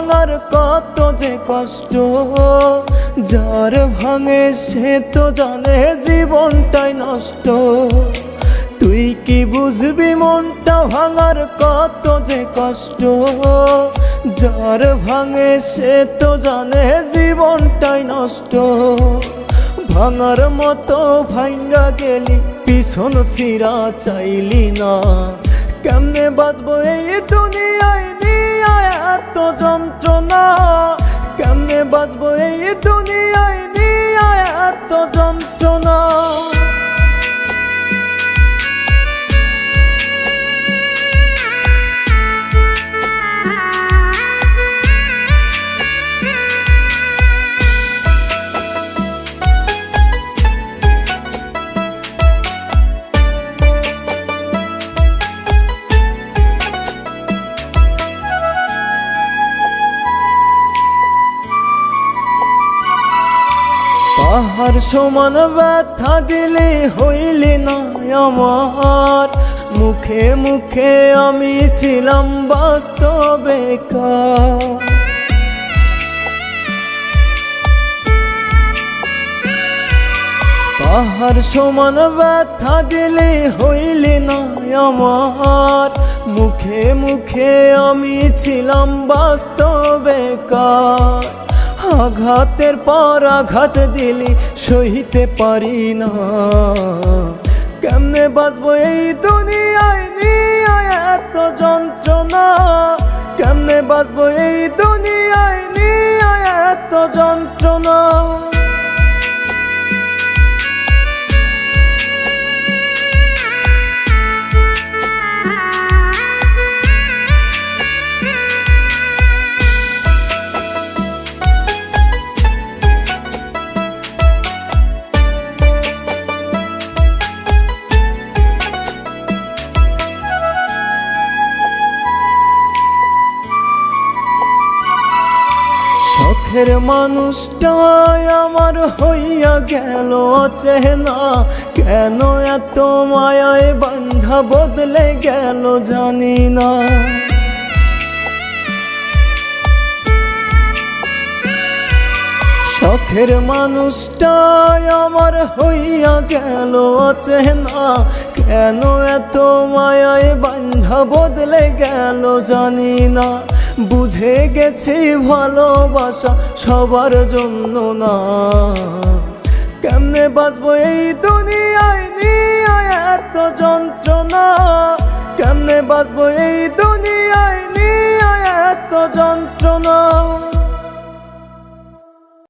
ভাঙার কত যে কষ্ট, যার ভাঙে সে তো জানে জীবনটাই নষ্ট। তুই কি বুঝবি মনটা ভাঙার কত যে কষ্ট, যার ভাঙে সে তো জানে জীবনটাই নষ্ট। ভাঙার মতো ভাঙ্গা গেলি পিছন ফিরা চাইলি না, কেমনে বাঁচবো এই দুনিয়ায় নিয়ে এত যন্ত্রণা, কেমনে বাঁচবো এই দুনিয়ায় নিয়ে এত যন্ত্রণা। পাহাড় সমান ব্যথা দিলে হইলি না আমার, মুখে মুখে আমি ছিলাম বাস্তবে বেকার। পাহাড় সমান ব্যথা দিলে হইলি না আমার, মুখে মুখে আমি ছিলাম বাস্তবে বেকার। আঘাতের পর আঘাত দিলি সইতে পারি না, কেমনে বাঁচবো এই দুনিয়ায় নিয়ে এত যন্ত্রণা, কেমনে বাঁচবো এই দুনিয়ায় নিয়ে এত যন্ত্রণা। শখের মানুষটাই আমার হইয়া গেল অচেনা, কেন এত মায়ায় বান্ধা বদলে গেল জানি না। শখের মানুষটাই আমার হইয়া গেল অচেনা, কেন এত মায়ায় বান্ধা বদলে গেল জানি না। বুঝে গেছি ভালোবাসা সবার জন্য না, কেমনে বাঁচবো এই দুনিয়ায় নিয়ে এত যন্ত্রণা, কেমনে বাঁচবো এই দুনিয়ায় নিয়ে এত যন্ত্রণা।